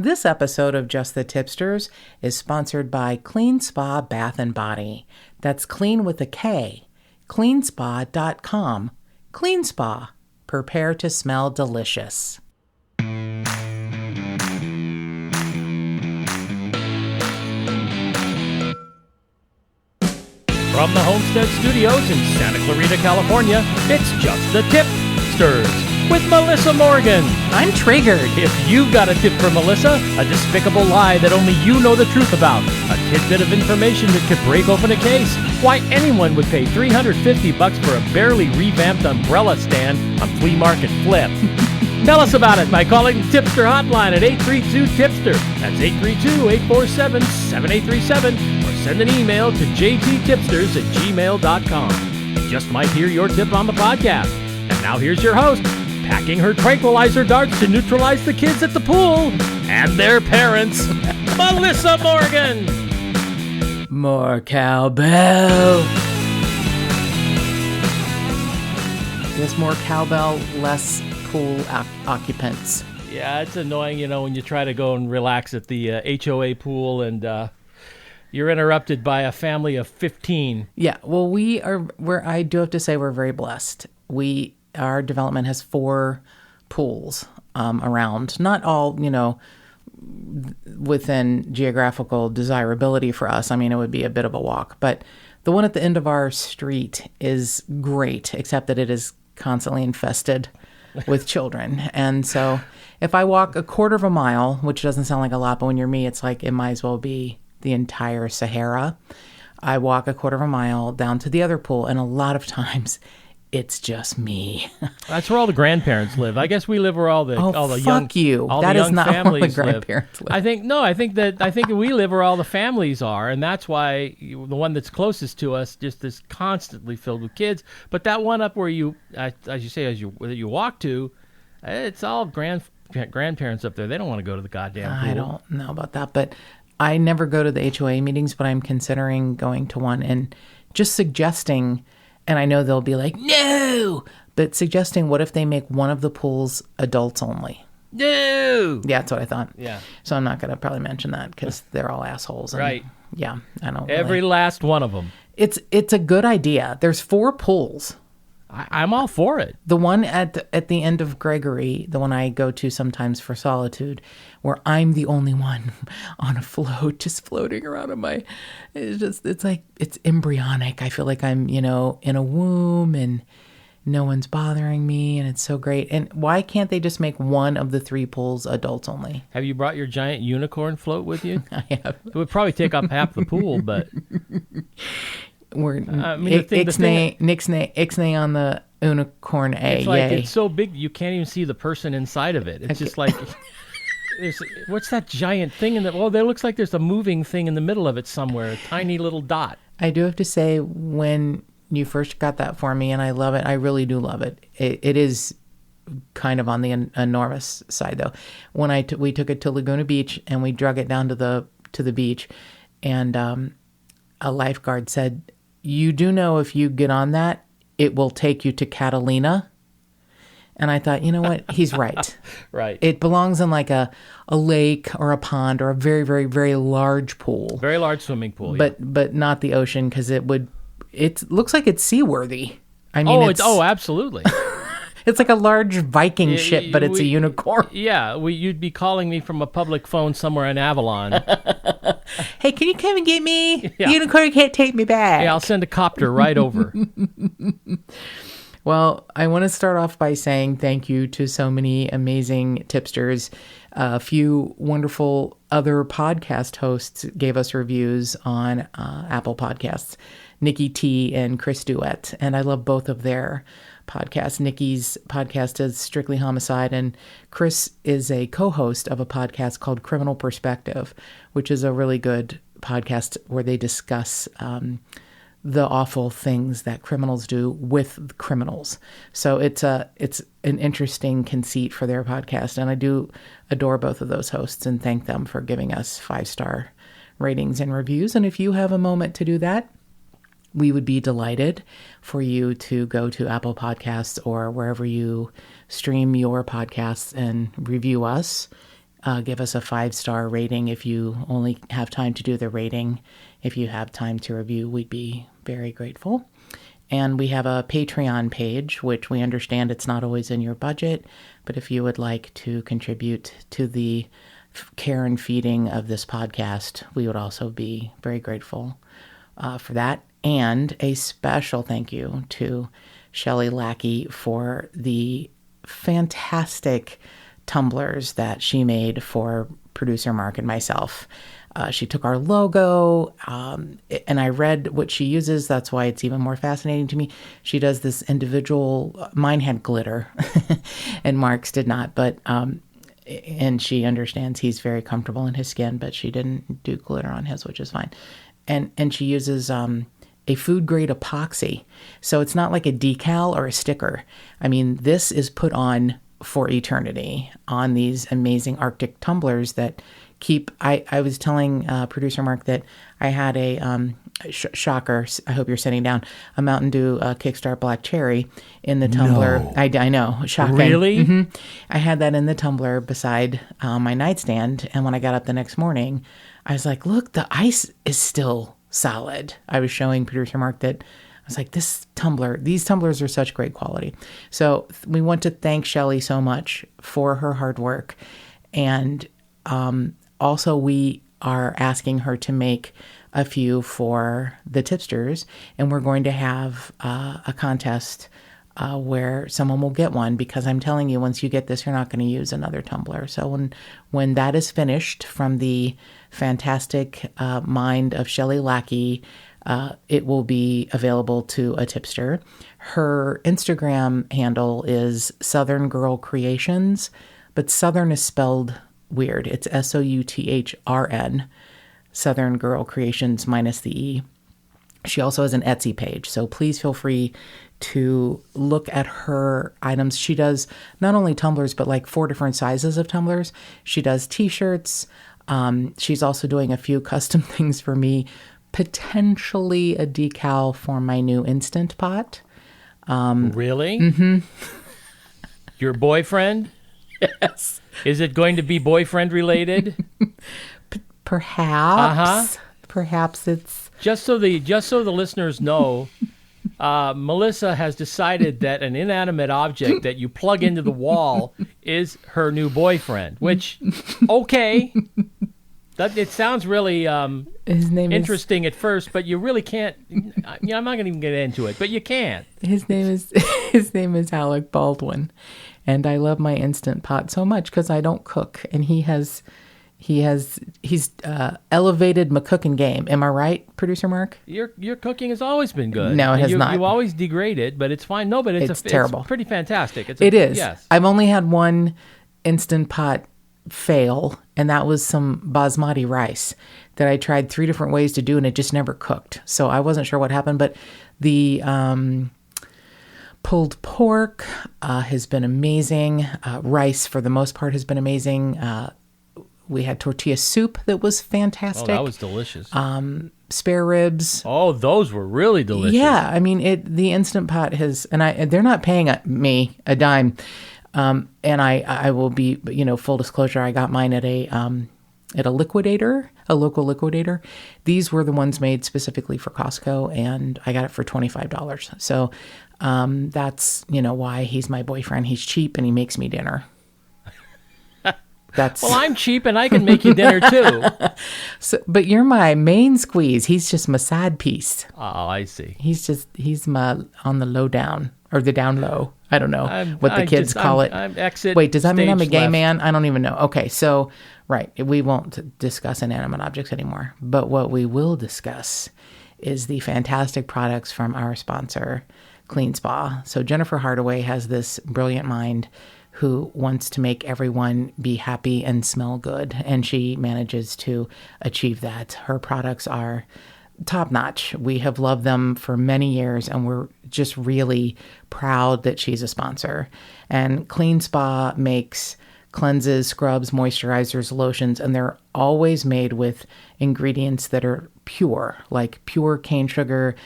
This episode of Just the Tipsters is sponsored by Clean Spa Bath and Body. That's clean with a K. Cleanspa.com. Clean Spa. Prepare to smell delicious. From the Homestead Studios in Santa Clarita, California, it's Just the Tip-Sters with Melissa Morgan. I'm triggered. If you've got a tip for Melissa, a despicable lie that only you know the truth about, a tidbit of information that could break open a case, why anyone would pay $350 for a barely revamped umbrella stand on Flea Market Flip. Tell us about it by calling the Tipster hotline at 832-TIPSTER. That's 832-847-7837. Or send an email to jttipsters@gmail.com. You just might hear your tip on the podcast. And now here's your host, packing her tranquilizer darts to neutralize the kids at the pool and their parents, Melissa Morgan. More cowbell. There's more cowbell, less pool occupants. Yeah, it's annoying, when you try to go and relax at the HOA pool and you're interrupted by a family of 15. Yeah, well, I do have to say we're very blessed. Our development has 4 pools around. Not all, within geographical desirability for us. I mean, it would be a bit of a walk. But the one at the end of our street is great, except that it is constantly infested with children. And so if I walk a quarter of a mile, which doesn't sound like a lot, but when you're me, it's like it might as well be the entire Sahara. I walk a quarter of a mile down to the other pool, and a lot of times it's just me. That's where all the grandparents live. I guess we live where all the fuck young you. That is not where the families grandparents live. I think we live where all the families are, and that's why the one that's closest to us just is constantly filled with kids. But that one up where you walk to, it's all grandparents up there. They don't want to go to the goddamn pool. I don't know about that, but I never go to the HOA meetings, but I'm considering going to one and just suggesting. And I know they'll be like, no, but suggesting what if they make one of the pools adults only? No. Yeah, that's what I thought. Yeah. So I'm not going to probably mention that because they're all assholes. And, right. Yeah, I don't Every last one of them. It's a good idea. There's 4 pools. I'm all for it. The one at the end of Gregory, the one I go to sometimes for solitude, where I'm the only one on a float, just floating around it's embryonic. I feel like I'm, in a womb and no one's bothering me, and it's so great. And why can't they just make one of the 3 pools adults only? Have you brought your giant unicorn float with you? I have. It would probably take up half the pool, but... We're ixnay on the unicorn A. It's like it's so big you can't even see the person inside of it. It's just like what's that giant thing in the? Well, there looks like there's a moving thing in the middle of it somewhere, a tiny little dot. I do have to say, when you first got that for me, and I love it. I really do love it. It is kind of on the enormous side, though. When we took it to Laguna Beach and we drug it down to the beach, and a lifeguard said, "You do know if you get on that, it will take you to Catalina." And I thought, you know what? He's right. Right. It belongs in like a lake or a pond or a very, very, very large pool. Very large swimming pool. But not the ocean, because it looks like it's seaworthy. I mean, absolutely. It's like a large Viking ship, but it's a unicorn. Yeah, you'd be calling me from a public phone somewhere in Avalon. Hey, can you come and get me? Yeah. The unicorn can't take me back. Yeah, I'll send a copter right over. Well, I want to start off by saying thank you to so many amazing tipsters. A few wonderful other podcast hosts gave us reviews on Apple Podcasts, Nikki T and Chris Duet, and I love both of their podcasts. Nikki's podcast is Strictly Homicide, and Chris is a co-host of a podcast called Criminal Perspective, which is a really good podcast where they discuss the awful things that criminals do with criminals. So it's an interesting conceit for their podcast, and I do adore both of those hosts and thank them for giving us 5-star ratings and reviews. And if you have a moment to do that, we would be delighted for you to go to Apple Podcasts or wherever you stream your podcasts and review us. give us a 5-star rating if you only have time to do the rating. If you have time to review, we'd be very grateful. And we have a Patreon page, which we understand it's not always in your budget, but if you would like to contribute to the care and feeding of this podcast, we would also be very grateful for that. And a special thank you to Shelley Lackey for the fantastic tumblers that she made for producer Mark and myself. She took our logo, and I read what she uses. That's why it's even more fascinating to me. She does this individual, mine had glitter, and Mark's did not, but, and she understands he's very comfortable in his skin, but she didn't do glitter on his, which is fine. And she uses a food grade epoxy. So it's not like a decal or a sticker. I mean, this is put on for eternity on these amazing Arctic tumblers that keep, I was telling producer Mark that I had a shocker, I hope you're sitting down, a Mountain Dew Kickstart Black Cherry in the tumbler. No. I know, shocking. Really? Mm-hmm. I had that in the tumbler beside my nightstand, and when I got up the next morning, I was like, look, the ice is still solid. I was showing producer Mark that I was like, these tumblers are such great quality. So we want to thank Shelley so much for her hard work. And also we are asking her to make a few for the Tip-Sters. And we're going to have a contest where someone will get one, because I'm telling you, once you get this, you're not going to use another tumbler. So when that is finished from the fantastic mind of Shelley Lackey, it will be available to a Tip-Ster. Her Instagram handle is Southern Girl Creations, but Southern is spelled weird. It's SOUTHRN, Southern Girl Creations minus the E. She also has an Etsy page, so please feel free to look at her items. She does not only tumblers, but like 4 different sizes of tumblers. She does t-shirts. She's also doing a few custom things for me, potentially a decal for my new Instant Pot. Really? Mm-hmm. Your boyfriend? Yes. Is it going to be boyfriend related? Perhaps. Uh-huh. Perhaps it's... Just so the listeners know, Melissa has decided that an inanimate object that you plug into the wall is her new boyfriend, which, okay, it sounds really his name interesting at first, but you really can't. I'm not going to even get into it, but you can't. His name is Alec Baldwin, and I love my Instant Pot so much because I don't cook, and he's elevated my cooking game. Am I right, producer Mark? Your cooking has always been good. No, it has not. You always degrade it, but it's fine. No, but it's terrible. It's pretty fantastic. It is. Yes. I've only had one Instant Pot fail, and that was some basmati rice that I tried 3 different ways to do, and it just never cooked. So I wasn't sure what happened, but the pulled pork has been amazing. Rice, for the most part, has been amazing. We had tortilla soup that was fantastic. Oh, that was delicious. Spare ribs. Oh, those were really delicious. Yeah, I mean, the Instant Pot has, and they're not paying me a dime. And I will be, full disclosure, I got mine at a liquidator, a local liquidator. These were the ones made specifically for Costco, and I got it for $25. So that's, why he's my boyfriend. He's cheap and he makes me dinner. Well, I'm cheap and I can make you dinner too. But you're my main squeeze. He's just my side piece. Oh, I see. He's my on the low down, or the down low. I don't know what the kids call it. I'm exit. Wait, does that mean I'm a gay left. man? I don't even know. Okay, so, right, we won't discuss inanimate objects anymore. But what we will discuss is the fantastic products from our sponsor, Clean Spa. So Jennifer Hardaway has this brilliant mind who wants to make everyone be happy and smell good, and she manages to achieve that. Her products are top notch. We have loved them for many years, and we're just really proud that she's a sponsor. And Clean Spa makes cleanses, scrubs, moisturizers, lotions, and they're always made with ingredients that are pure, like pure cane sugar,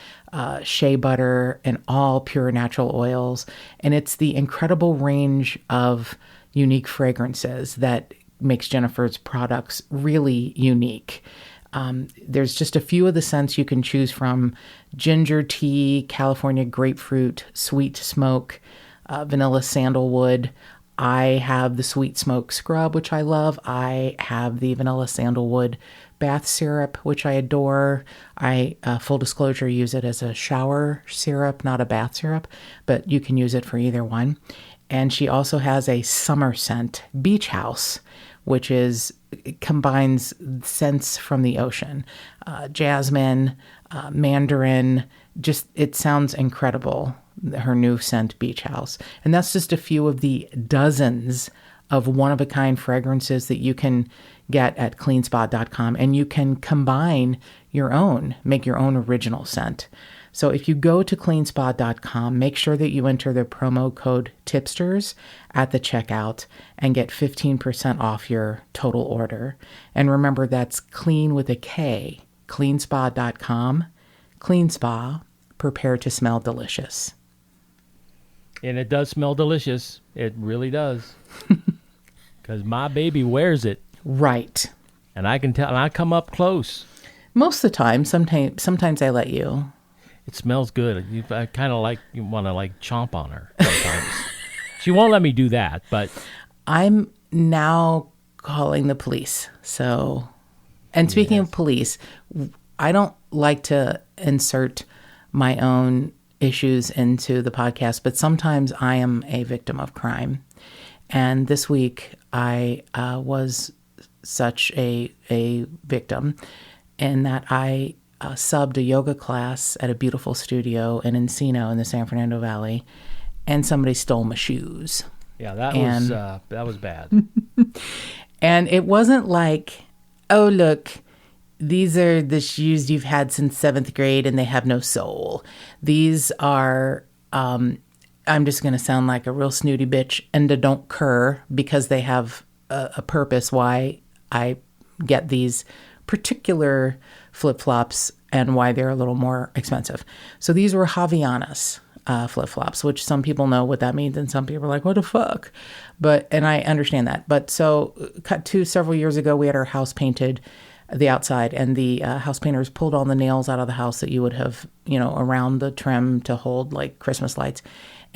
shea butter, and all pure natural oils. And it's the incredible range of unique fragrances that makes Jennifer's products really unique. There's just a few of the scents you can choose from: ginger tea, California grapefruit, sweet smoke, vanilla sandalwood. I have the sweet smoke scrub, which I love. I have the vanilla sandalwood bath syrup, which I adore. I, full disclosure, use it as a shower syrup, not a bath syrup, but you can use it for either one. And she also has a summer scent, Beach House, which combines scents from the ocean. Jasmine, mandarin, it sounds incredible, her new scent, Beach House. And that's just a few of the dozens of one-of-a-kind fragrances that you can get at cleanspot.com, and you can combine make your own original scent. So if you go to cleanspot.com, make sure that you enter the promo code Tip-Sters at the checkout and get 15% off your total order. And remember, that's clean with a K, cleanspot.com. Clean Spa, prepare to smell delicious. And it does smell delicious. It really does. Because my baby wears it. Right. And I can tell, and I come up close. Most of the time. Sometimes I let you. It smells good. I kind of you want to chomp on her sometimes. She won't let me do that, but. I'm now calling the police. So, and speaking of police, I don't like to insert my own issues into the podcast, but sometimes I am a victim of crime. And this week I was such a victim in that I subbed a yoga class at a beautiful studio in Encino in the San Fernando Valley, and somebody stole my shoes. Yeah, that was bad. And it wasn't like, oh, look, these are the shoes you've had since 7th grade and they have no sole. These are, I'm just going to sound like a real snooty bitch, and they don't cur because they have a purpose why I get these particular flip-flops and why they're a little more expensive. So these were Havaianas flip-flops, which some people know what that means, and some people are like, what the fuck? And I understand that. But so cut to several years ago, we had our house painted, the outside, and the house painters pulled all the nails out of the house that you would have, around the trim to hold like Christmas lights.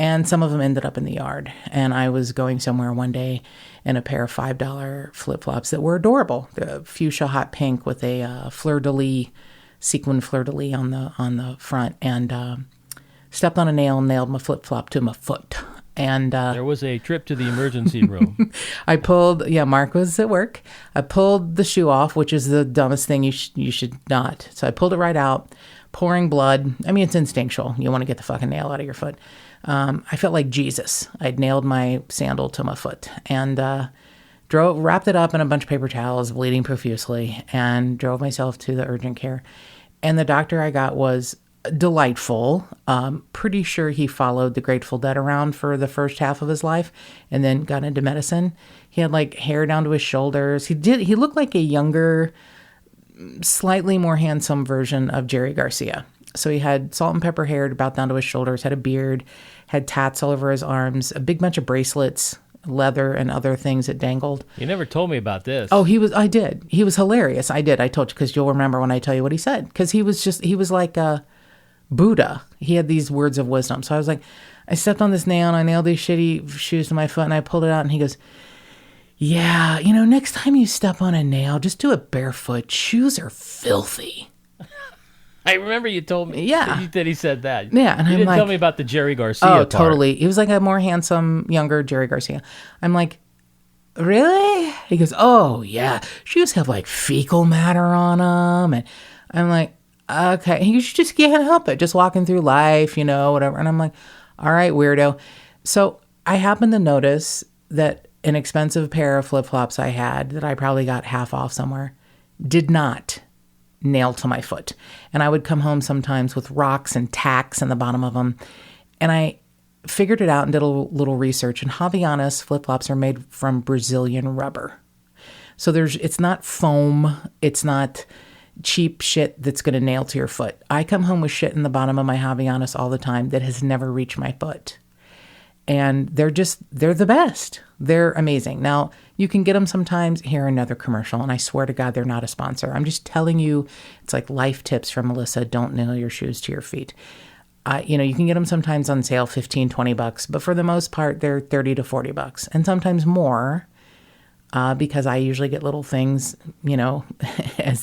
And some of them ended up in the yard. And I was going somewhere one day in a pair of $5 flip-flops that were adorable. The fuchsia hot pink with a fleur-de-lis, sequin fleur-de-lis on the front. And stepped on a nail and nailed my flip-flop to my foot. And there was a trip to the emergency room. Mark was at work. I pulled the shoe off, which is the dumbest thing you should not. So I pulled it right out, pouring blood. I mean, it's instinctual. You want to get the fucking nail out of your foot. I felt like Jesus. I'd nailed my sandal to my foot and wrapped it up in a bunch of paper towels, bleeding profusely, and drove myself to the urgent care. And the doctor I got was delightful. Pretty sure he followed the Grateful Dead around for the first half of his life and then got into medicine. He had like hair down to his shoulders. He looked like a younger, slightly more handsome version of Jerry Garcia. So he had salt and pepper hair about down to his shoulders, had a beard, had tats all over his arms, a big bunch of bracelets, leather and other things that dangled. You never told me about this. Oh, I did. He was hilarious. I did. I told you because you'll remember when I tell you what he said. Because he was like a Buddha. He had these words of wisdom. So I was like, I stepped on this nail and I nailed these shitty shoes to my foot and I pulled it out and he goes, yeah, next time you step on a nail, just do it barefoot. Shoes are filthy. I remember you told me that he said that. Yeah. And you didn't tell me about the Jerry Garcia part. Totally. He was like a more handsome, younger Jerry Garcia. I'm like, really? He goes, oh, yeah. Shoes have like fecal matter on them. And I'm like, okay. He goes, you just can't help it. Just walking through life, whatever. And I'm like, all right, weirdo. So I happened to notice that an expensive pair of flip-flops I had that I probably got half off somewhere did not nail to my foot. And I would come home sometimes with rocks and tacks in the bottom of them. And I figured it out and did a little research. And Havaianas flip-flops are made from Brazilian rubber. So it's not foam. It's not cheap shit that's going to nail to your foot. I come home with shit in the bottom of my Havaianas all the time that has never reached my foot. And they're the best. They're amazing. Now, you can get them sometimes. Here, another commercial. And I swear to God, they're not a sponsor. I'm just telling you, it's like life tips from Melissa. Don't nail your shoes to your feet. You can get them sometimes on sale, $15-$20, but for the most part, they're $30 to $40, and sometimes more, because I usually get little things,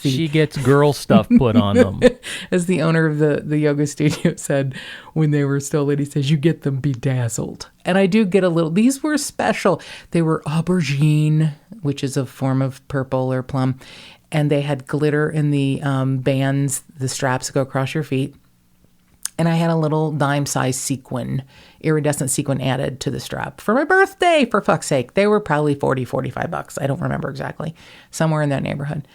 she gets girl stuff put on them. As the owner of the yoga studio said when they were still lit, he says, you get them bedazzled. And I do get a little, these were special. They were aubergine, which is a form of purple or plum, and they had glitter in the bands, the straps that go across your feet. And I had a little dime-sized iridescent sequin added to the strap for my birthday, for fuck's sake. They were probably $40-$45. I don't remember exactly. Somewhere in that neighborhood.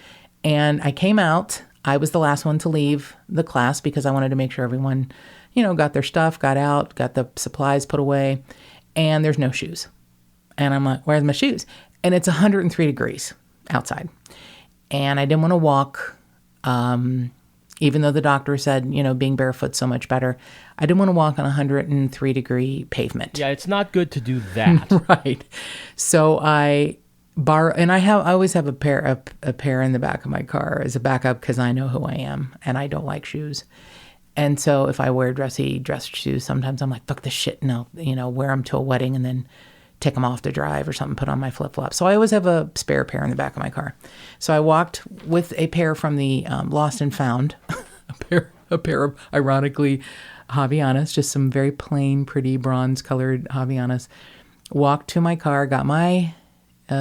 And I came out. I was the last one to leave the class because I wanted to make sure everyone, got their stuff, got out, got the supplies put away. And there's no shoes. And I'm like, where's my shoes? And it's 103 degrees outside. And I didn't want to walk, even though the doctor said, being barefoot's so much better. I didn't want to walk on a 103-degree pavement. Yeah, it's not good to do that. Right. So I borrow, and I always have a pair in the back of my car as a backup because I know who I am and I don't like shoes. And so if I wear dress shoes, sometimes I'm like, fuck this shit, and I'll, wear them to a wedding and then take them off to drive or something, put on my flip-flops. So I always have a spare pair in the back of my car. So I walked with a pair from the Lost and Found, a pair of, ironically, Havaianas, just some very plain, pretty, bronze-colored Havaianas. Walked to my car, got my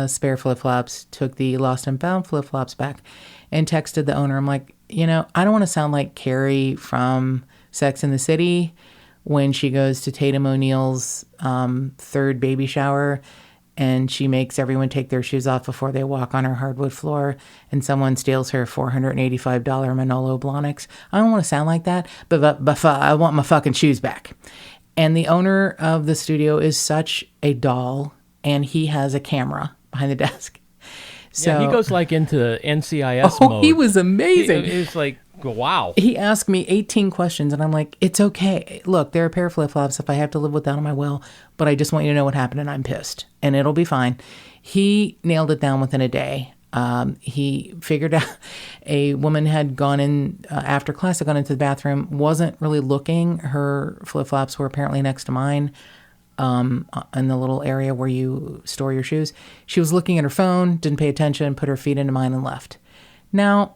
spare flip-flops, took the Lost and Found flip-flops back, and texted the owner. I'm like, I don't want to sound like Carrie from Sex and the City when she goes to Tatum O'Neal's third baby shower and she makes everyone take their shoes off before they walk on her hardwood floor and someone steals her $485 Manolo Blahniks. I don't want to sound like that, but I want my fucking shoes back. And the owner of the studio is such a doll, and he has a camera behind the desk. So, yeah, he goes like into NCIS mode. He was amazing. He was like, wow. He asked me 18 questions, and I'm like, it's okay. Look, they're a pair of flip-flops. If I have to live without them, I will. But I just want you to know what happened, and I'm pissed. And it'll be fine. He nailed it down within a day. He figured out a woman had gone in after class, had gone into the bathroom, wasn't really looking. Her flip-flops were apparently next to mine. In the little area where you store your shoes. She was looking at her phone, didn't pay attention, put her feet into mine and left. Now,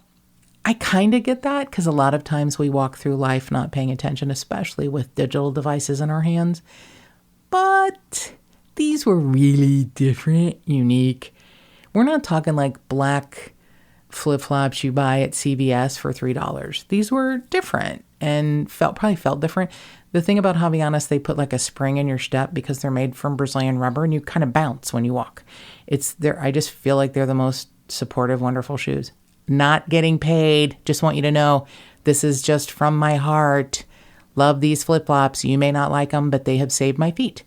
I kind of get that because a lot of times we walk through life not paying attention, especially with digital devices in our hands. But these were really different, unique. We're not talking like black flip-flops you buy at CVS for $3. These were different and probably felt different. The thing about Havaianas, they put like a spring in your step because they're made from Brazilian rubber and you kind of bounce when you walk. I just feel like they're the most supportive, wonderful shoes. Not getting paid. Just want you to know this is just from my heart. Love these flip-flops. You may not like them, but they have saved my feet.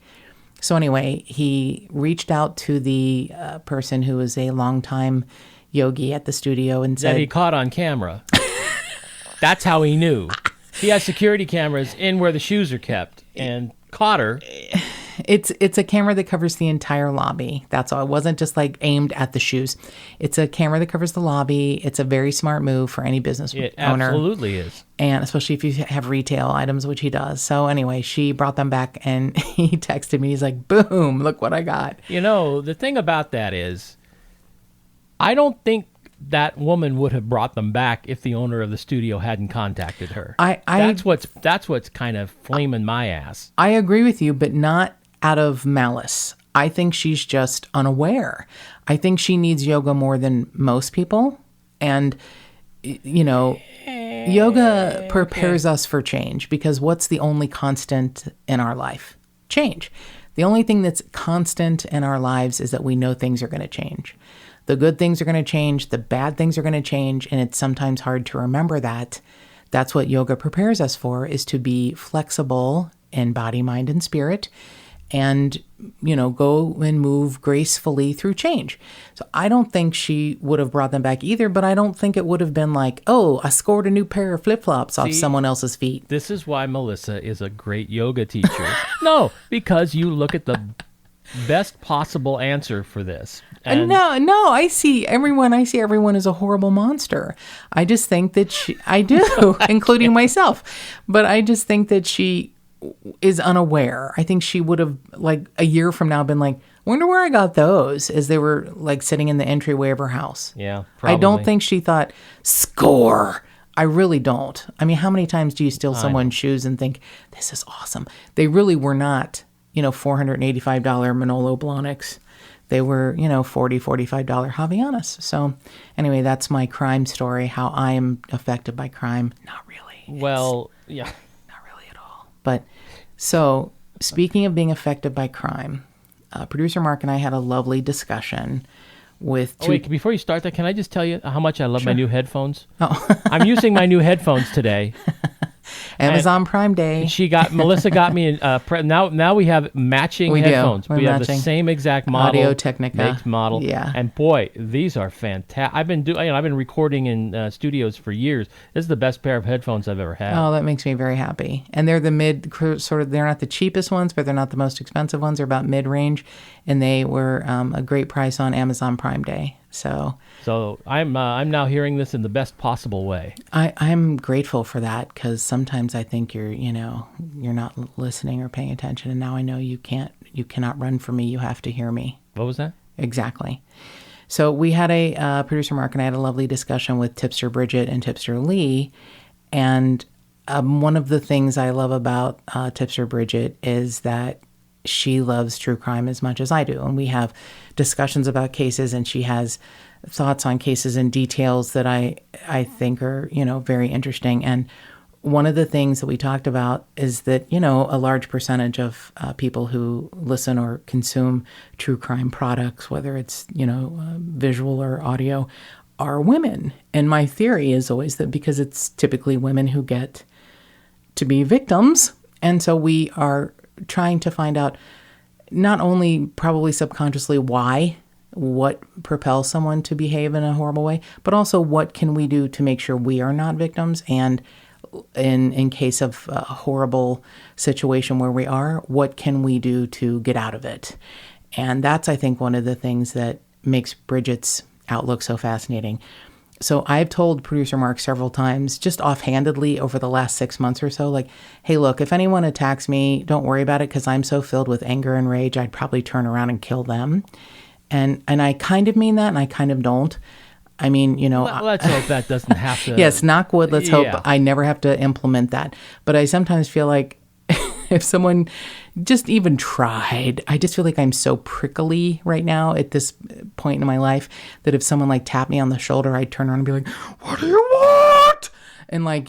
So anyway, he reached out to the person who was a longtime yogi at the studio and said... that he caught on camera. That's how he knew. He has security cameras in where the shoes are kept and caught her. It's a camera that covers the entire lobby. That's all. It wasn't just like aimed at the shoes. It's a camera that covers the lobby. It's a very smart move for any business owner. It absolutely is. And especially if you have retail items, which he does. So anyway, she brought them back and he texted me. He's like, boom, look what I got. The thing about that is, I don't think that woman would have brought them back if the owner of the studio hadn't contacted her. That's what's kind of flaming my ass. I agree with you, but not out of malice. I think she's just unaware. I think she needs yoga more than most people. And, yoga prepares us for change because what's the only constant in our life? Change. The only thing that's constant in our lives is that we know things are going to change. The good things are going to change. The bad things are going to change. And it's sometimes hard to remember that. That's what yoga prepares us for, is to be flexible in body, mind, and spirit. and, go and move gracefully through change. So I don't think she would have brought them back either, but I don't think it would have been like, oh, I scored a new pair of flip-flops off someone else's feet. This is why Melissa is a great yoga teacher. No, because you look at the best possible answer for this. And No, I see everyone as a horrible monster. I just think that I do, including myself. But I just think that she is unaware. I think she would have, like, a year from now been like, wonder where I got those, as they were, like, sitting in the entryway of her house. Yeah, probably. I don't think she thought, score. I really don't. I mean, how many times do you steal someone's shoes and think, this is awesome? They really were not, $485 Manolo Blahniks. They were, $40, $45 Havaianas. So anyway, that's my crime story, how I am affected by crime. Not really. Well, yeah. Not really at all. But so speaking of being affected by crime, producer Mark and I had a lovely discussion with... Wait, before you start that, can I just tell you how much I love my new headphones? Oh. I'm using my new headphones today. Amazon Prime Day. Melissa got me now we have matching headphones. We have the same exact model. Audio Technica. Make, model. Yeah. And boy, these are fantastic. I've been recording in studios for years. This is the best pair of headphones I've ever had. Oh, that makes me very happy. And they're the they're not the cheapest ones, but they're not the most expensive ones. They're about mid-range, and they were a great price on Amazon Prime Day. So I'm now hearing this in the best possible way. I'm grateful for that, because sometimes I think you're not listening or paying attention, and now I know you cannot run from me. You have to hear me. What was that? Exactly. So we had a producer Mark and I had a lovely discussion with Tipster Bridget and Tipster Lee, and one of the things I love about Tipster Bridget is that she loves true crime as much as I do. And we have discussions about cases, and she has thoughts on cases and details that I think are, very interesting. And one of the things that we talked about is that, a large percentage of people who listen or consume true crime products, whether it's, visual or audio, are women. And my theory is always that because it's typically women who get to be victims. And so we are trying to find out not only probably subconsciously what propels someone to behave in a horrible way, but also what can we do to make sure we are not victims, and in case of a horrible situation where we are, what can we do to get out of it? And that's, I think, one of the things that makes Bridget's outlook so fascinating. So I've told producer Mark several times, just offhandedly over the last 6 months or so, like, hey, look, if anyone attacks me, don't worry about it, because I'm so filled with anger and rage, I'd probably turn around and kill them. And I kind of mean that, and I kind of don't. I mean, let's hope that doesn't have to. Yes, knock wood, let's hope I never have to implement that. But I sometimes feel like if someone just even tried, I just feel like I'm so prickly right now at this point in my life that if someone like tapped me on the shoulder, I'd turn around and be like, what do you want? And I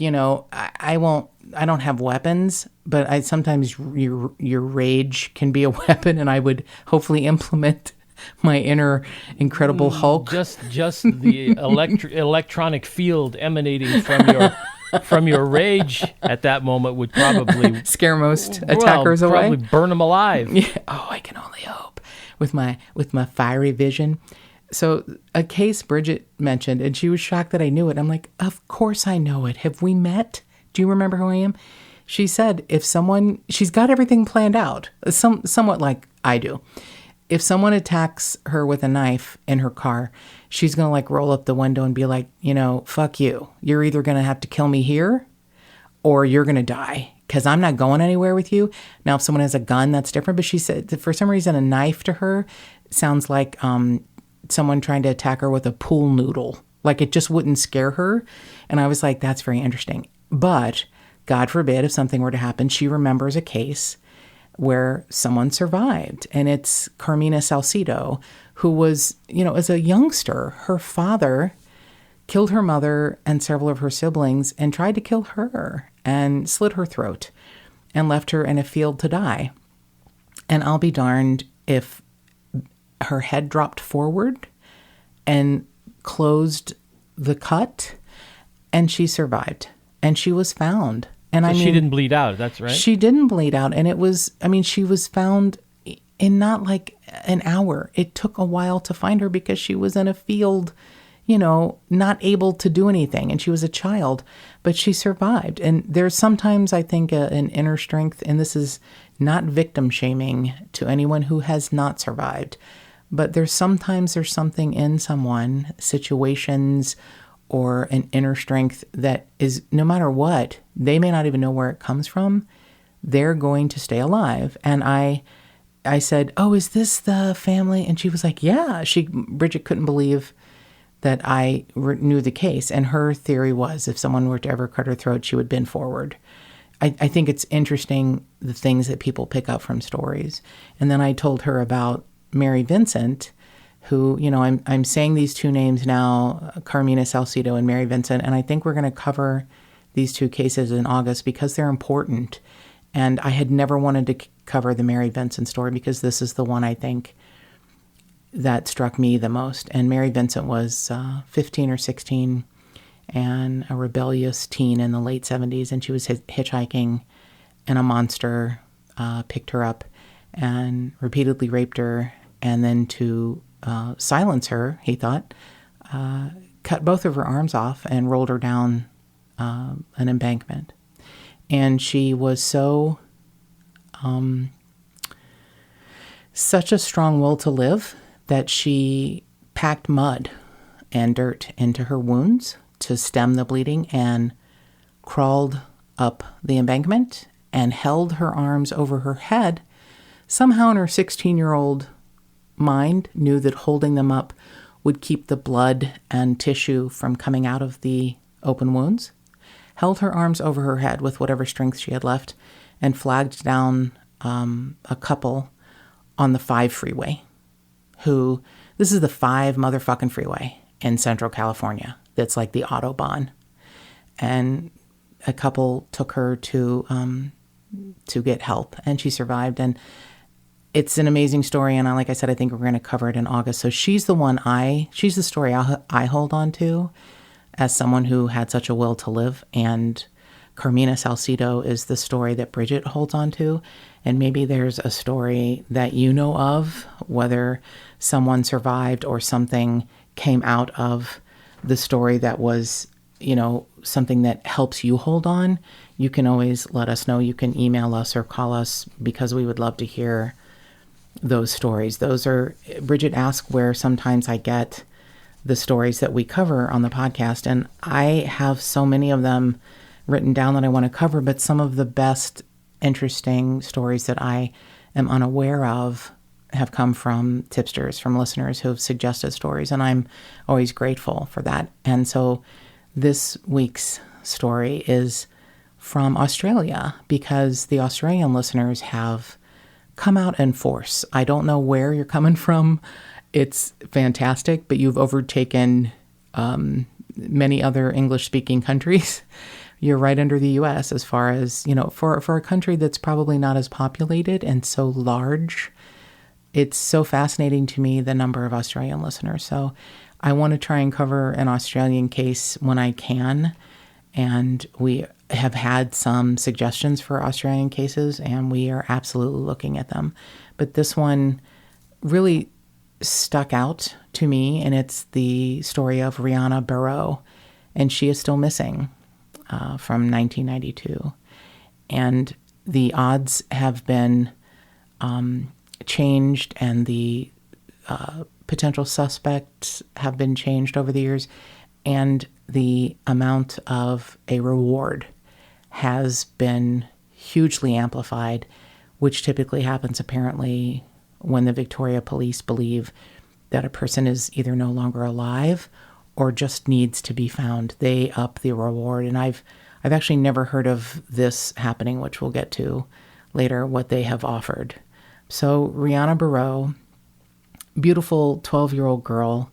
don't have weapons, but I sometimes your rage can be a weapon, and I would hopefully implement my inner Incredible Hulk. Just the electronic field emanating from your rage at that moment would probably scare most attackers away. Probably burn them alive. Yeah. Oh, I can only hope with my fiery vision. So a case Bridget mentioned, and she was shocked that I knew it. I'm like, of course I know it. Have we met? Do you remember who I am? She said she's got everything planned out, somewhat like I do. If someone attacks her with a knife in her car, she's going to roll up the window and be like, fuck you. You're either going to have to kill me here or you're going to die, because I'm not going anywhere with you. Now, if someone has a gun, that's different. But she said for some reason, a knife to her sounds like someone trying to attack her with a pool noodle. Like it just wouldn't scare her. And I was like, that's very interesting. But God forbid if something were to happen, she remembers a case where someone survived. And it's Carmina Salcido, who was, as a youngster, her father killed her mother and several of her siblings and tried to kill her and slit her throat and left her in a field to die. And I'll be darned if her head dropped forward and closed the cut, and she survived. And she was found. And she didn't bleed out, that's right? She didn't bleed out. And it was, she was found in not like an hour. It took a while to find her because she was in a field, not able to do anything. And she was a child, but she survived. And there's sometimes, I think, an inner strength, and this is not victim shaming to anyone who has not survived, but there's something in someone, situations, or an inner strength that is, no matter what, they may not even know where it comes from, they're going to stay alive. And I said, "Oh, is this the family?" And she was like, "Yeah." Bridget couldn't believe that I knew the case. And her theory was if someone were to ever cut her throat, she would bend forward. I think it's interesting, the things that people pick up from stories. And then I told her about Mary Vincent, who, I'm saying these two names now, Carmina Salcido and Mary Vincent, and I think we're going to cover these two cases in August because they're important. And I had never wanted to cover the Mary Vincent story because this is the one I think that struck me the most. And Mary Vincent was 15 or 16 and a rebellious teen in the late 70s, and she was hitchhiking, and a monster picked her up and repeatedly raped her, and then to silence her, he thought, cut both of her arms off and rolled her down an embankment. And she was such a strong will to live that she packed mud and dirt into her wounds to stem the bleeding and crawled up the embankment and held her arms over her head. Somehow in her 16-year-old mind knew that holding them up would keep the blood and tissue from coming out of the open wounds, held her arms over her head with whatever strength she had left, and flagged down a couple on the 5 freeway, this is the 5 motherfucking freeway in Central California. That's like the Autobahn. And a couple took her to get help, and she survived. And it's an amazing story. And like I said, I think we're going to cover it in August. So she's the story I hold on to as someone who had such a will to live. And Carmina Salcido is the story that Bridget holds on to. And maybe there's a story that you know of, whether someone survived or something came out of the story that was, something that helps you hold on. You can always let us know. You can email us or call us because we would love to hear those stories. Bridget asked where sometimes I get the stories that we cover on the podcast. And I have so many of them written down that I want to cover, but some of the best interesting stories that I am unaware of have come from Tip-Sters, from listeners who have suggested stories, and I'm always grateful for that. And so this week's story is from Australia because the Australian listeners have come out in force. I don't know where you're coming from. It's fantastic, but you've overtaken many other English-speaking countries. You're right under the U.S. as far as, for a country that's probably not as populated and so large. It's so fascinating to me, the number of Australian listeners. So I want to try and cover an Australian case when I can. And we have had some suggestions for Australian cases, and we are absolutely looking at them. But this one really stuck out to me, and it's the story of Rhianna Barreau, and she is still missing from 1992. And the odds have been changed, and the potential suspects have been changed over the years, and the amount of a reward has been hugely amplified, which typically happens apparently when the Victoria Police believe that a person is either no longer alive or just needs to be found. They up the reward. And I've actually never heard of this happening, which we'll get to later, what they have offered. So Rhianna Barreau, beautiful 12-year-old girl,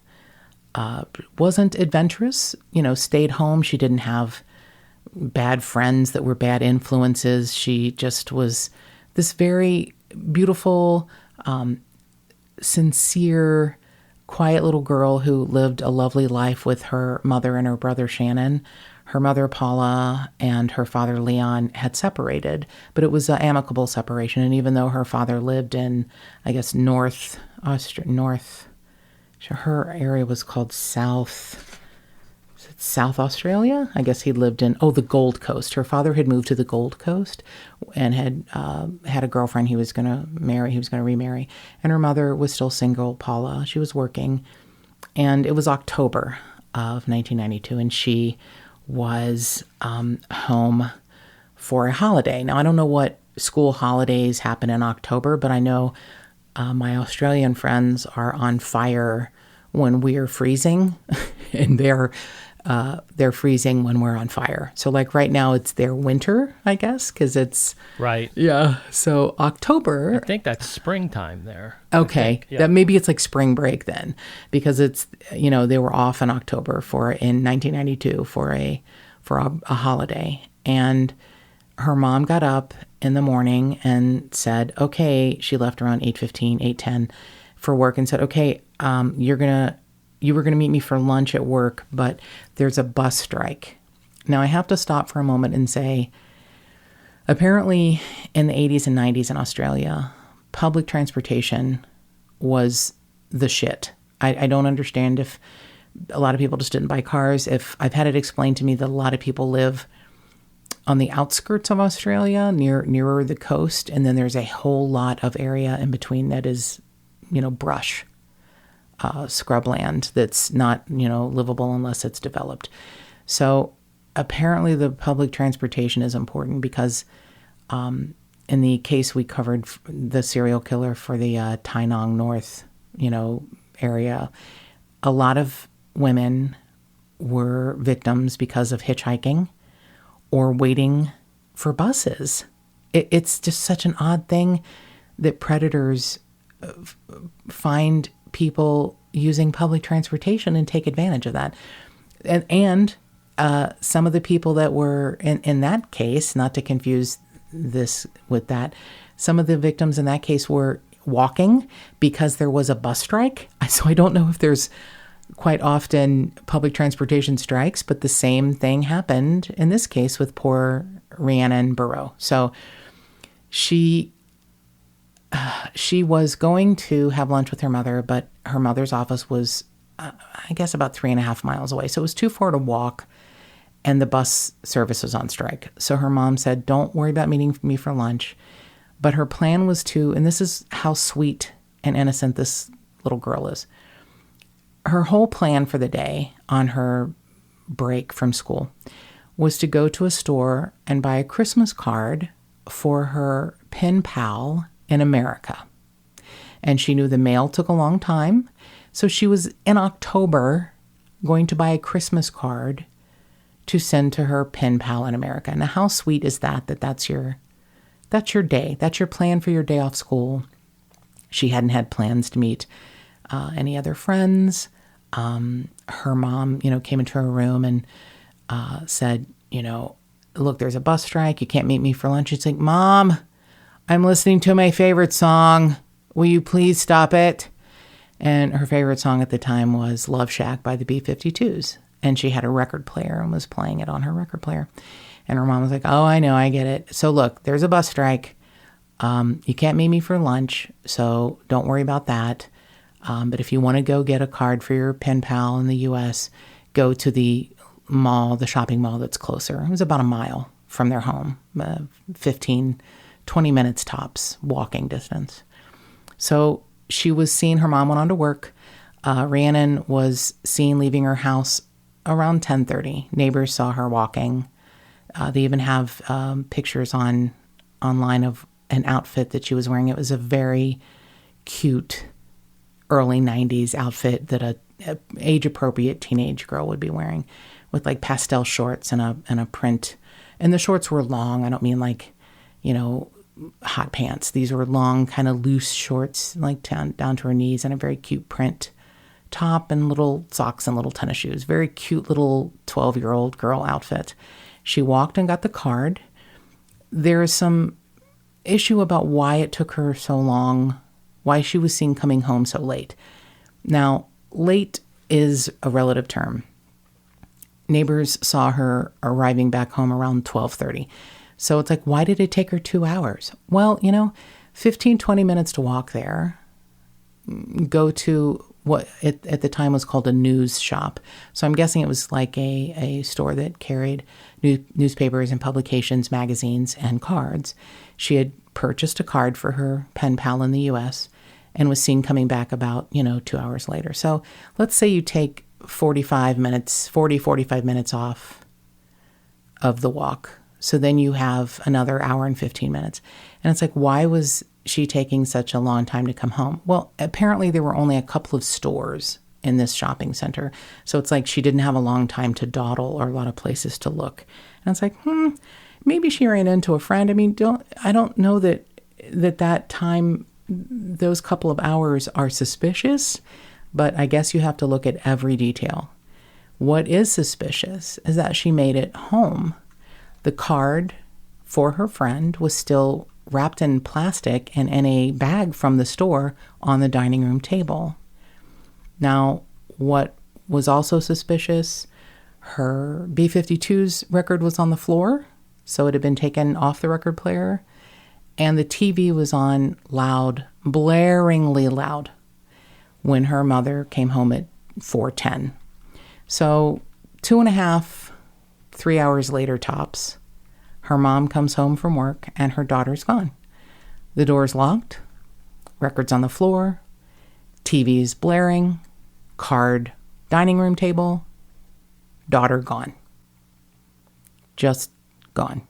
wasn't adventurous, stayed home. She didn't have bad friends that were bad influences. She just was this very beautiful, sincere, quiet little girl who lived a lovely life with her mother and her brother Shannon. Her mother, Paula, and her father, Leon, had separated, but it was an amicable separation. And even though her father lived in, I guess, her area was called South Australia? I guess he lived in, the Gold Coast. Her father had moved to the Gold Coast and had a girlfriend he was going to marry. He was going to remarry. And her mother was still single, Paula. She was working. And it was October of 1992, and she was home for a holiday. Now, I don't know what school holidays happen in October, but I know my Australian friends are on fire when we're freezing, and they're freezing when we're on fire. So like right now it's their winter, I guess, because it's... Right. Yeah. So October... I think that's springtime there. Okay. That maybe it's like spring break then, because it's, they were off in October in 1992 for a holiday. And her mom got up in the morning and said, okay, she left around 8:15, 8:10 for work and said, okay, you were going to meet me for lunch at work, but there's a bus strike. Now, I have to stop for a moment and say, apparently in the 80s and 90s in Australia, public transportation was the shit. I don't understand if a lot of people just didn't buy cars. If I've had it explained to me that a lot of people live on the outskirts of Australia, nearer the coast, and then there's a whole lot of area in between that is, brush. Scrubland that's not, livable unless it's developed. So apparently the public transportation is important because in the case we covered, the serial killer for the Tynong North, area, a lot of women were victims because of hitchhiking or waiting for buses. It's just such an odd thing that predators find people using public transportation and take advantage of that. And some of the people that were in that case, not to confuse this with that, some of the victims in that case were walking because there was a bus strike. So I don't know if there's quite often public transportation strikes, but the same thing happened in this case with poor Rhianna and Barreau. So she was going to have lunch with her mother, but her mother's office was, I guess, about 3.5 miles away. So it was too far to walk, and the bus service was on strike. So her mom said, don't worry about meeting me for lunch. But her plan was to, and this is how sweet and innocent this little girl is. Her whole plan for the day on her break from school was to go to a store and buy a Christmas card for her pen pal in America. And she knew the mail took a long time. So she was in October going to buy a Christmas card to send to her pen pal in America. Now, how sweet is that that's your day. That's your plan for your day off school. She hadn't had plans to meet any other friends. Her mom, came into her room and said, look, there's a bus strike. You can't meet me for lunch. She's like, Mom, I'm listening to my favorite song. Will you please stop it? And her favorite song at the time was Love Shack by the B-52s. And she had a record player and was playing it on her record player. And her mom was like, oh, I know, I get it. So look, there's a bus strike. You can't meet me for lunch, so don't worry about that. But if you want to go get a card for your pen pal in the U.S., go to the mall, the shopping mall that's closer. It was about a mile from their home, 20 minutes tops walking distance. So she was seen, her mom went on to work. Rhiannon was seen leaving her house around 10:30. Neighbors saw her walking. They even have pictures online of an outfit that she was wearing. It was a very cute early 90s outfit that a age-appropriate teenage girl would be wearing, with like pastel shorts and a print. And the shorts were long. I don't mean like, hot pants. These were long, kind of loose shorts, like down to her knees, and a very cute print top and little socks and little tennis shoes. Very cute little 12-year-old girl outfit. She walked and got the card. There is some issue about why it took her so long, why she was seen coming home so late. Now, late is a relative term. Neighbors saw her arriving back home around 12:30. So it's like, why did it take her 2 hours? Well, 15, 20 minutes to walk there, go to what at the time was called a news shop. So I'm guessing it was like a store that carried newspapers and publications, magazines, and cards. She had purchased a card for her pen pal in the U.S. and was seen coming back about, 2 hours later. So let's say you take 45 minutes off of the walk. So then you have another hour and 15 minutes. And it's like, why was she taking such a long time to come home? Well, apparently there were only a couple of stores in this shopping center. So it's like she didn't have a long time to dawdle or a lot of places to look. And it's like, maybe she ran into a friend. I mean, I don't know that time, those couple of hours are suspicious, but I guess you have to look at every detail. What is suspicious is that she made it home. The card for her friend was still wrapped in plastic and in a bag from the store on the dining room table. Now, what was also suspicious, her B-52's record was on the floor, so it had been taken off the record player, and the TV was on loud, blaringly loud, when her mother came home at 4:10. So 2.5, 3 hours later tops, her mom comes home from work and her daughter's gone. The door's locked, records on the floor, TV's blaring, card, dining room table, daughter gone. Just gone.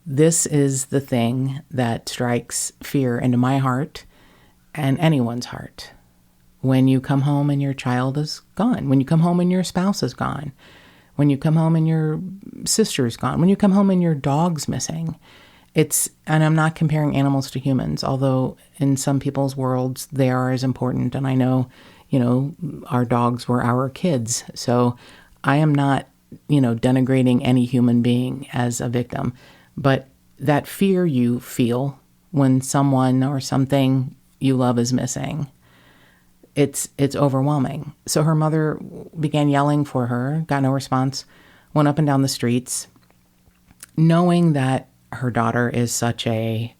This is the thing that strikes fear into my heart and anyone's heart. When you come home and your child is gone, when you come home and your spouse is gone, when you come home and your sister's gone, when you come home and your dog's missing. And I'm not comparing animals to humans, although in some people's worlds they are as important. And I know, our dogs were our kids. So I am not, denigrating any human being as a victim. But that fear you feel when someone or something you love is missing, it's overwhelming. So her mother began yelling for her, got no response, went up and down the streets, knowing that her daughter is such a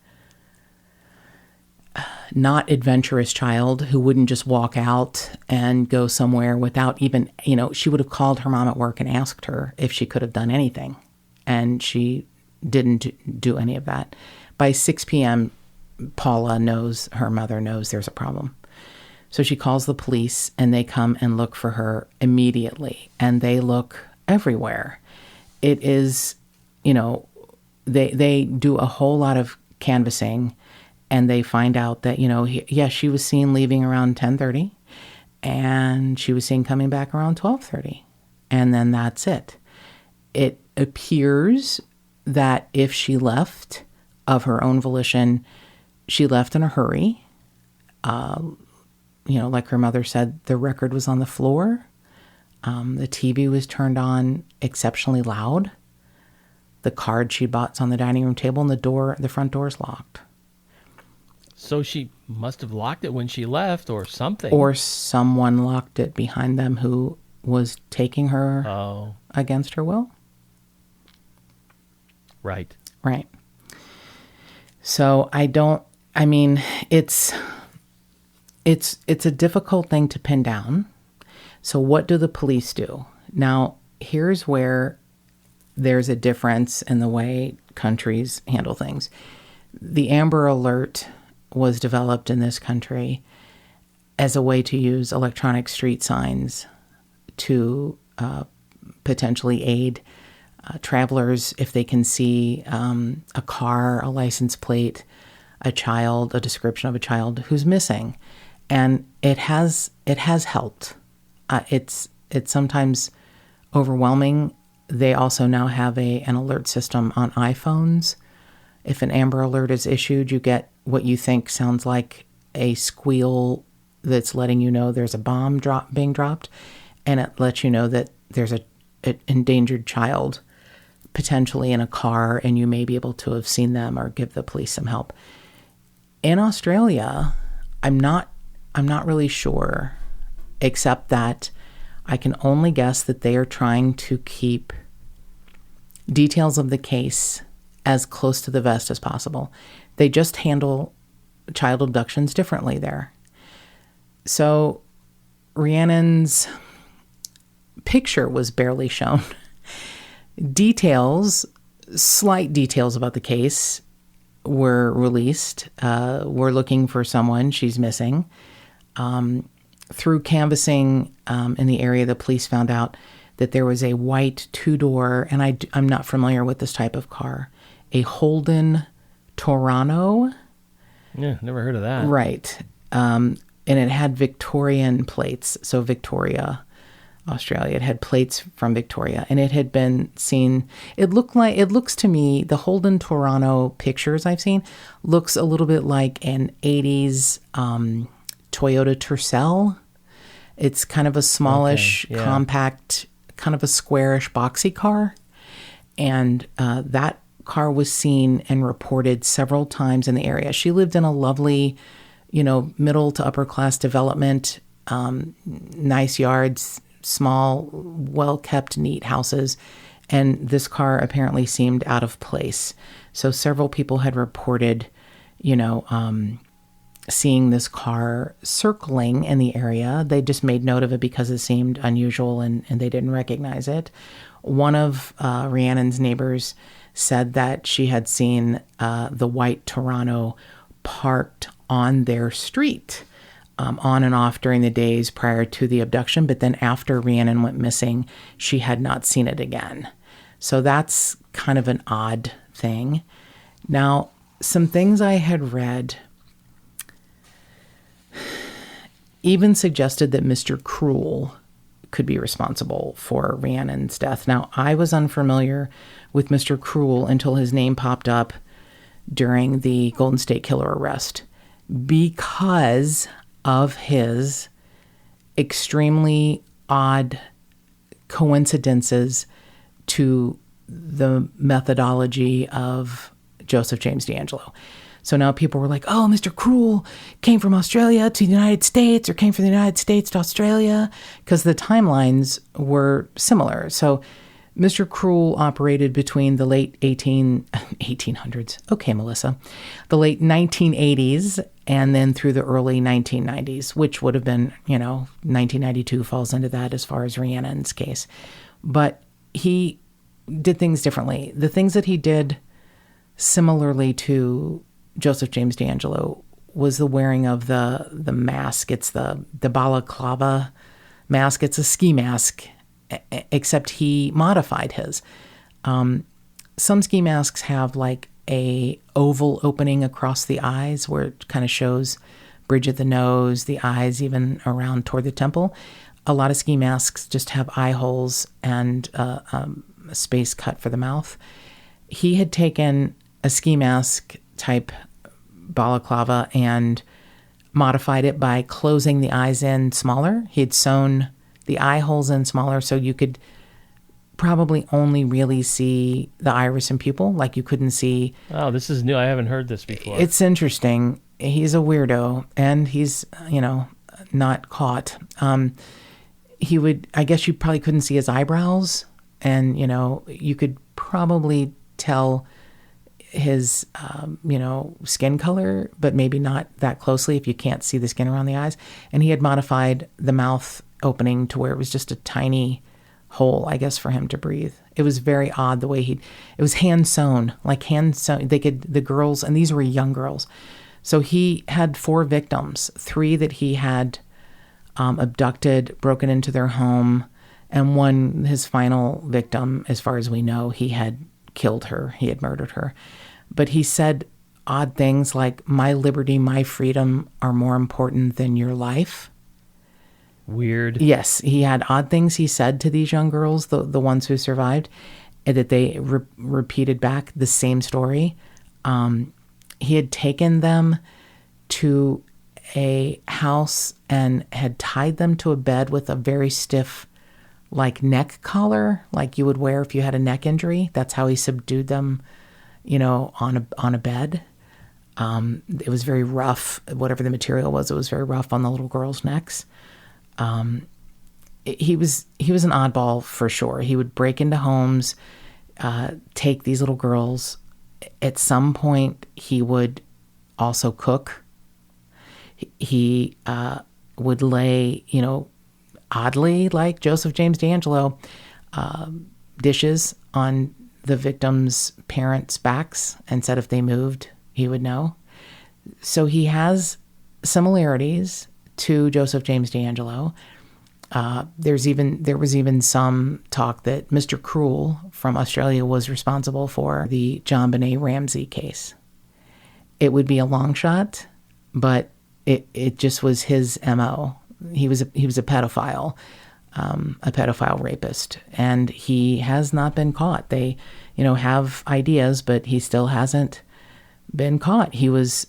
not adventurous child who wouldn't just walk out and go somewhere without even, she would have called her mom at work and asked her if she could have done anything. And she didn't do any of that. By 6 p.m., Paula knows, her mother knows there's a problem. So she calls the police and they come and look for her immediately. And they look everywhere. It is, they do a whole lot of canvassing and they find out that, she was seen leaving around 10:30 and she was seen coming back around 12:30. And then that's it. It appears that if she left of her own volition, she left in a hurry. Like her mother said, the record was on the floor. The TV was turned on exceptionally loud. The card she bought's on the dining room table and the front door's locked. So she must have locked it when she left or something. Or someone locked it behind them who was taking her against her will. Right. Right. So it's a difficult thing to pin down. So what do the police do? Now, here's where there's a difference in the way countries handle things. The Amber Alert was developed in this country as a way to use electronic street signs to potentially aid travelers if they can see a car, a license plate, a child, a description of a child who's missing. And it has helped. It's sometimes overwhelming. They also now have an alert system on iPhones. If an Amber Alert is issued, you get what you think sounds like a squeal that's letting you know there's a bomb being dropped, and it lets you know that there's an endangered child potentially in a car, and you may be able to have seen them or give the police some help. In Australia, I'm not I'm not really sure, except that I can only guess that they are trying to keep details of the case as close to the vest as possible. They just handle child abductions differently there. So Rhiannon's picture was barely shown. Slight details about the case were released. We're looking for someone. She's missing. Through canvassing in the area, the police found out that there was a white two-door, and I'm not familiar with this type of car, a Holden Torano. Yeah, never heard of that. Right. And it had Victorian plates, so Victoria, Australia. It had plates from Victoria, and it had been seen. It looks to me, the Holden Torano pictures I've seen looks a little bit like an 80s Toyota Tercel. It's kind of a smallish, compact, kind of a squarish, boxy car. And that car was seen and reported several times in the area. She lived in a lovely, middle to upper class development, nice yards, small, well-kept, neat houses. And this car apparently seemed out of place. So several people had reported, seeing this car circling in the area. They just made note of it because it seemed unusual and they didn't recognize it. One of Rhiannon's neighbors said that she had seen the white Toronto parked on their street on and off during the days prior to the abduction, but then after Rhiannon went missing, she had not seen it again. So that's kind of an odd thing. Now, some things I had read even suggested that Mr. Cruel could be responsible for Rhiannon's death. Now, I was unfamiliar with Mr. Cruel until his name popped up during the Golden State Killer arrest because of his extremely odd coincidences to the methodology of Joseph James D'Angelo. So now people were like, oh, Mr. Cruel came from Australia to the United States or came from the United States to Australia, because the timelines were similar. So Mr. Cruel operated between the late 1800s. Okay, Melissa. The late 1980s and then through the early 1990s, which would have been, 1992 falls into that as far as Rhiannon's case. But he did things differently. The things that he did similarly to Joseph James D'Angelo was the wearing of the mask. It's the balaclava mask. It's a ski mask, except he modified his. Some ski masks have like a oval opening across the eyes where it kind of shows bridge of the nose, the eyes even around toward the temple. A lot of ski masks just have eye holes and a space cut for the mouth. He had taken a ski mask type balaclava and modified it by closing the eyes in smaller. He had sewn the eye holes in smaller so you could probably only really see the iris and pupil, like you couldn't see. Oh, this is new. I haven't heard this before. It's interesting. He's a weirdo, and he's, not caught. I guess you probably couldn't see his eyebrows, and, you could probably tell his, skin color, but maybe not that closely if you can't see the skin around the eyes. And he had modified the mouth opening to where it was just a tiny hole, I guess, for him to breathe. It was very odd the way it was hand sewn. The girls, and these were young girls. So he had 4 victims, 3 that he had abducted, broken into their home, and one, his final victim, as far as we know, he had killed her. He had murdered her. But he said odd things like, my liberty, my freedom are more important than your life. Weird. Yes, he had odd things he said to these young girls, the ones who survived, and that they repeated back the same story. He had taken them to a house and had tied them to a bed with a very stiff, neck collar, like you would wear if you had a neck injury. That's how he subdued them, on a bed. It was very rough. Whatever the material was, it was very rough on the little girls' necks. He was an oddball for sure. He would break into homes, take these little girls. At some point, he would also cook. He would lay, oddly, like Joseph James D'Angelo, dishes on the victims' parents' backs and said if they moved, he would know. So he has similarities to Joseph James D'Angelo. There was even some talk that Mr. Cruel from Australia was responsible for the John Benet Ramsey case. It would be a long shot, but it just was his MO. He was a pedophile, a pedophile rapist, and he has not been caught. They, have ideas, but he still hasn't been caught. He was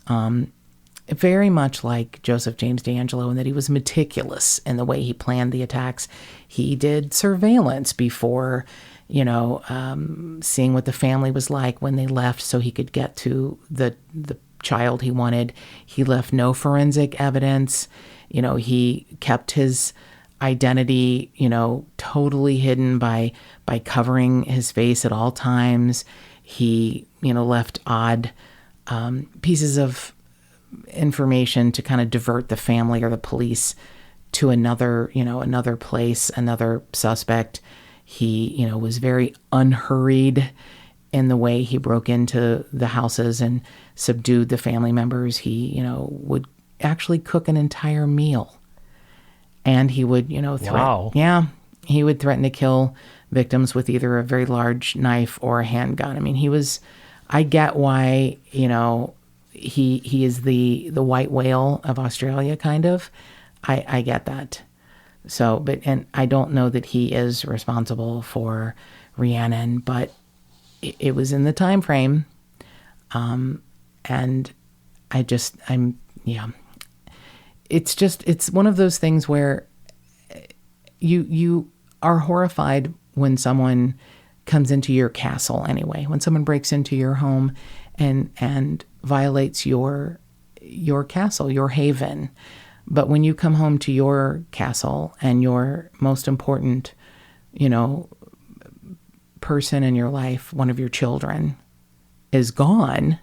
very much like Joseph James D'Angelo in that he was meticulous in the way he planned the attacks. He did surveillance before, seeing what the family was like when they left so he could get to the child he wanted. He left no forensic evidence. He kept his identity, totally hidden by covering his face at all times. He, left odd pieces of information to kind of divert the family or the police to another place, another suspect. He, was very unhurried in the way he broke into the houses and subdued the family members. He, would actually cook an entire meal. And he would, threaten. Wow. Yeah. He would threaten to kill victims with either a very large knife or a handgun. I mean, I get why, he is the white whale of Australia, kind of. I get that. So, and I don't know that he is responsible for Rhiannon, but it was in the time frame. And it's one of those things where you are horrified when someone comes into your castle anyway, when someone breaks into your home and violates your castle, your haven. But when you come home to your castle and your most important, person in your life, one of your children, is gone,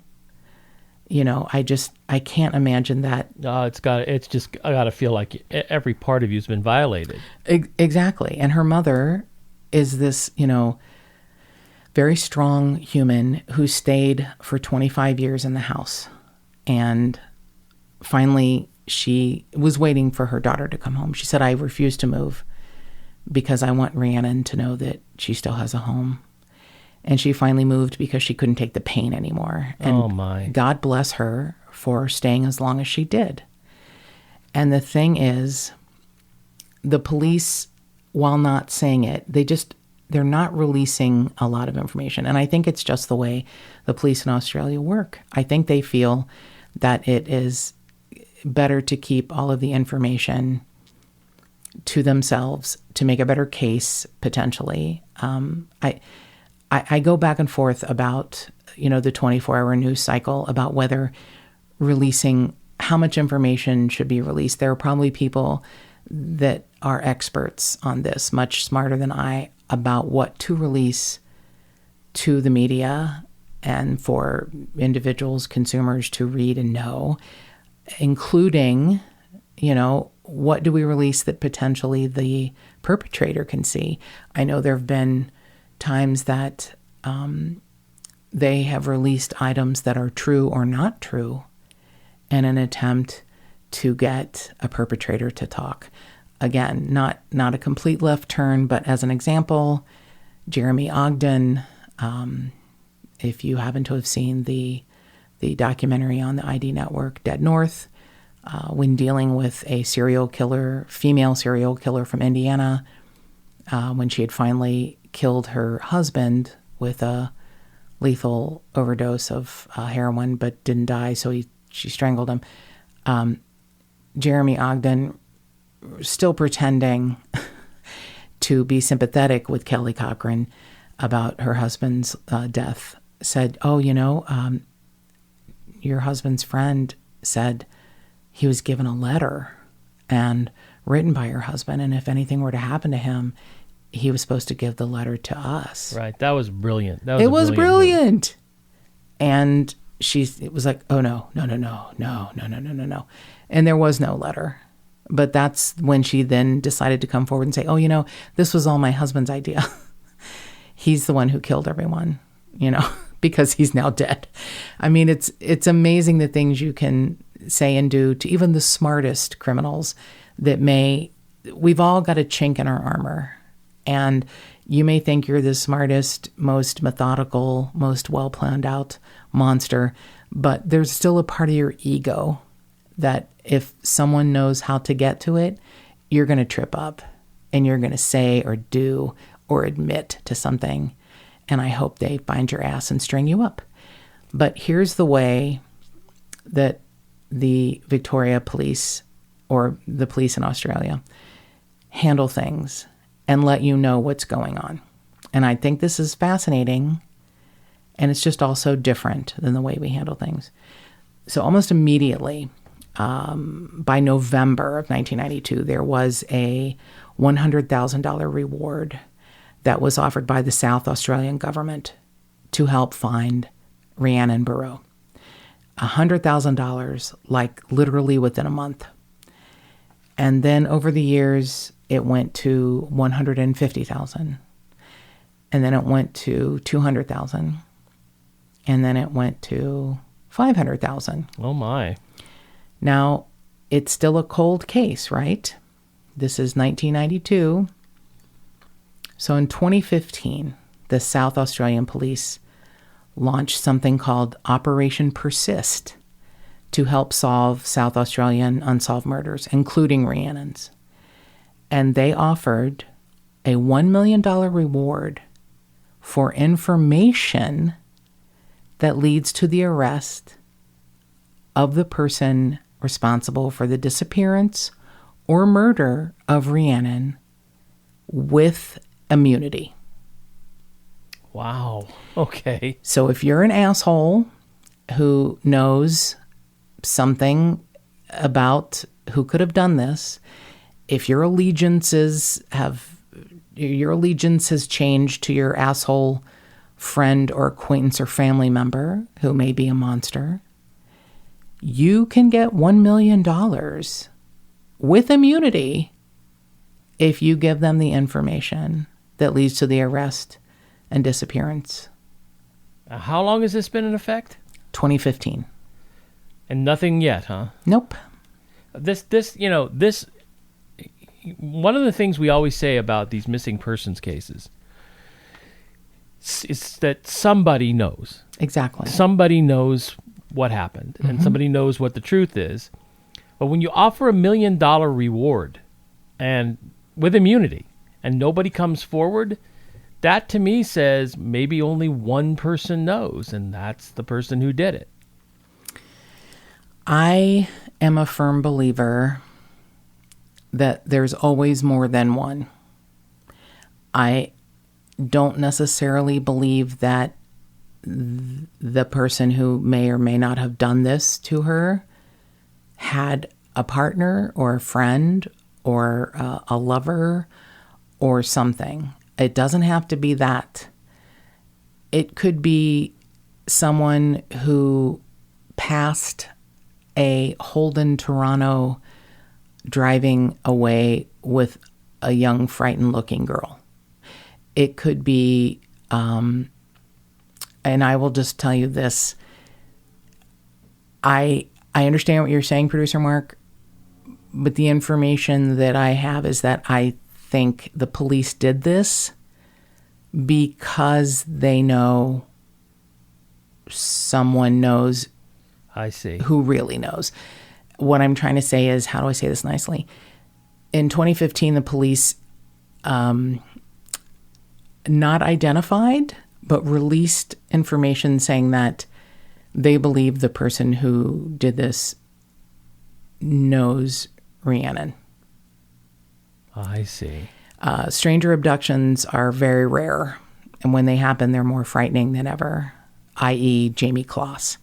I can't imagine that. I gotta feel like every part of you's been violated. Exactly. And her mother is this, very strong human who stayed for 25 years in the house. And finally, she was waiting for her daughter to come home. She said, I refuse to move because I want Rhiannon to know that she still has a home. And she finally moved because she couldn't take the pain anymore. And oh my. God bless her for staying as long as she did. And the thing is, the police, while not saying it, they're not releasing a lot of information. And I think it's just the way the police in Australia work. I think they feel that it is better to keep all of the information to themselves to make a better case, potentially. I go back and forth about, the 24-hour news cycle, about whether releasing how much information should be released. There are probably people that are experts on this, much smarter than I, about what to release to the media and for individuals, consumers to read and know, including, what do we release that potentially the perpetrator can see? I know there have been times that they have released items that are true or not true in an attempt to get a perpetrator to talk. Again, not a complete left turn, but as an example, Jeremy Ogden, if you happen to have seen the documentary on the ID network, Dead North, when dealing with a female serial killer from Indiana, when she had finally killed her husband with a lethal overdose of heroin, but didn't die, so she strangled him. Jeremy Ogden, still pretending to be sympathetic with Kelly Cochran about her husband's death, said, your husband's friend said he was given a letter and written by your husband, and if anything were to happen to him, he was supposed to give the letter to us. Right. That was brilliant. It was brilliant. And it was like, oh, no. And there was no letter. But that's when she then decided to come forward and say, oh, this was all my husband's idea. He's the one who killed everyone, because he's now dead. I mean, it's amazing the things you can say and do to even the smartest criminals we've all got a chink in our armor. And you may think you're the smartest, most methodical, most well planned out monster, but there's still a part of your ego that if someone knows how to get to it, you're going to trip up and you're going to say or do or admit to something. And I hope they find your ass and string you up. But here's the way that the Victoria police, or the police in Australia, handle things and let you know what's going on. And I think this is fascinating, and it's just also different than the way we handle things. So almost immediately, by November of 1992, there was a $100,000 reward that was offered by the South Australian government to help find Rhianna and Barreau. $100,000, like literally within a month. And then over the years, it went to $150,000. And then it went to $200,000. And then it went to $500,000. Oh, my. Now, it's still a cold case, right? This is 1992. So in 2015, the South Australian police launched something called Operation Persist to help solve South Australian unsolved murders, including Rhiannon's. And they offered a $1 million reward for information that leads to the arrest of the person responsible for the disappearance or murder of Rhiannon with immunity. Wow. Okay. So if you're an asshole who knows something about who could have done this, if your allegiance has changed to your asshole friend or acquaintance or family member who may be a monster, you can get $1 million with immunity if you give them the information that leads to the arrest and disappearance. How long has this been in effect? 2015. And nothing yet, huh? Nope. This, one of the things we always say about these missing persons cases is that somebody knows. Exactly. Somebody knows what happened, and somebody knows what the truth is. But when you offer $1 million reward and with immunity and nobody comes forward, that to me says maybe only one person knows, and that's the person who did it. I am a firm believer that there's always more than one. I don't necessarily believe that the person who may or may not have done this to her had a partner or a friend or a lover or something. It doesn't have to be that. It could be someone who passed a Holden Toronto driving away with a young, frightened-looking girl. It could be, and I will just tell you this, I understand what you're saying, Producer Mark, but the information that I have is that I think the police did this because they know someone knows. I see. Who really knows. What I'm trying to say is, how do I say this nicely? In 2015, the police not identified, but released information saying that they believe the person who did this knows Rhiannon. I see. Stranger abductions are very rare, and when they happen, they're more frightening than ever, i.e. Jamie Kloss.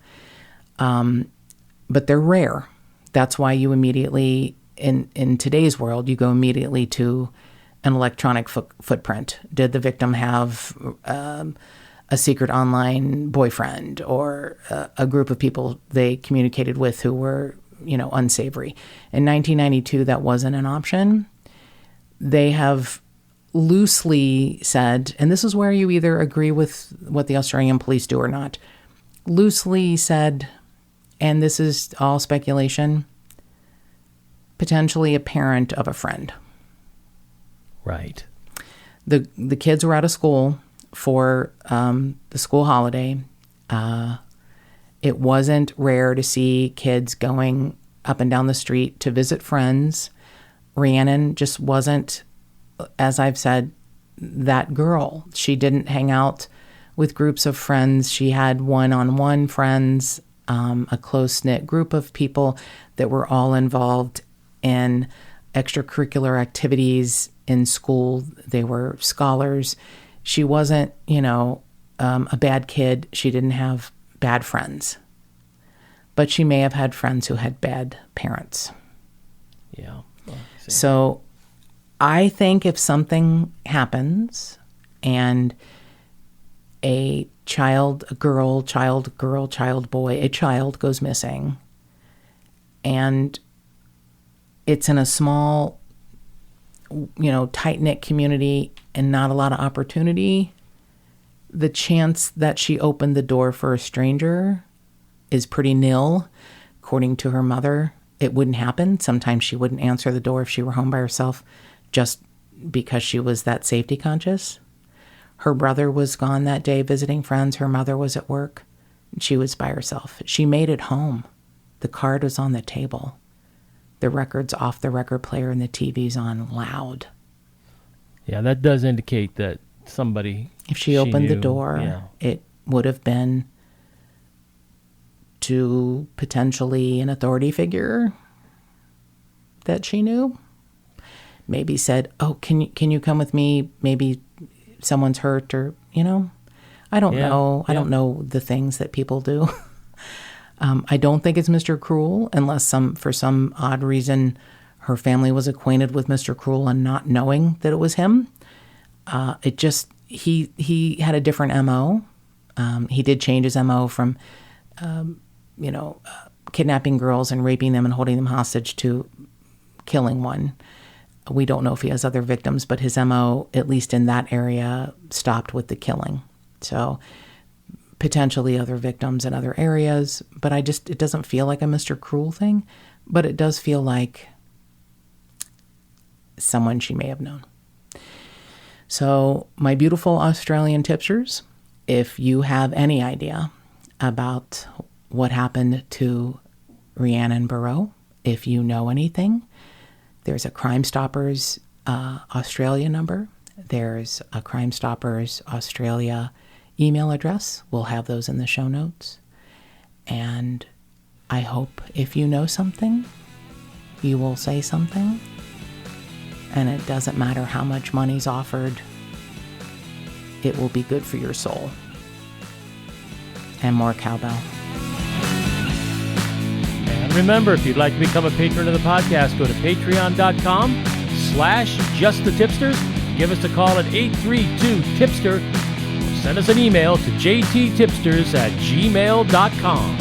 But they're rare. That's why you immediately, in today's world, you go immediately to an electronic footprint. Did the victim have a secret online boyfriend or a group of people they communicated with who were, unsavory? In 1992, that wasn't an option. They have loosely said, and this is where you either agree with what the Australian police do or not, loosely said, and this is all speculation, potentially a parent of a friend. Right. The kids were out of school for the school holiday. It wasn't rare to see kids going up and down the street to visit friends. Rhiannon just wasn't, as I've said, that girl. She didn't hang out with groups of friends. She had one-on-one friends, a close-knit group of people that were all involved in extracurricular activities in school. They were scholars. She wasn't, a bad kid. She didn't have bad friends. But she may have had friends who had bad parents. Yeah. Well, so I think if something happens and a child, a girl, child, boy, a child goes missing, and it's in a small, tight-knit community and not a lot of opportunity, the chance that she opened the door for a stranger is pretty nil. According to her mother, it wouldn't happen. Sometimes she wouldn't answer the door if she were home by herself just because she was that safety conscious. Her brother was gone that day visiting friends. Her mother was at work. She was by herself. She made it home. The card was on the table. The record's off the record player and the TV's on loud. Yeah, that does indicate that somebody... If she opened knew, the door, it would have been to potentially an authority figure that she knew. Maybe said, "Oh, can you come with me? Maybe someone's hurt," or I don't know. I don't know the things that people do. I don't think it's Mr. Cruel unless for some odd reason her family was acquainted with Mr. Cruel and not knowing that it was him. He had a different MO. He did change his MO from kidnapping girls and raping them and holding them hostage to killing one. We don't know if he has other victims, but his MO, at least in that area, stopped with the killing. So potentially other victims in other areas, but it doesn't feel like a Mr. Cruel thing, but it does feel like someone she may have known. So my beautiful Australian tipsters, if you have any idea about what happened to Rhiannon Barreau, if you know anything, there's a Crime Stoppers Australia number. There's a Crime Stoppers Australia email address. We'll have those in the show notes. And I hope if you know something, you will say something. And it doesn't matter how much money's offered. It will be good for your soul. And more cowbell. And remember, if you'd like to become a patron of the podcast, go to patreon.com/justthetipsters. Give us a call at 832-TIPSTER. Or send us an email to jttipsters@gmail.com.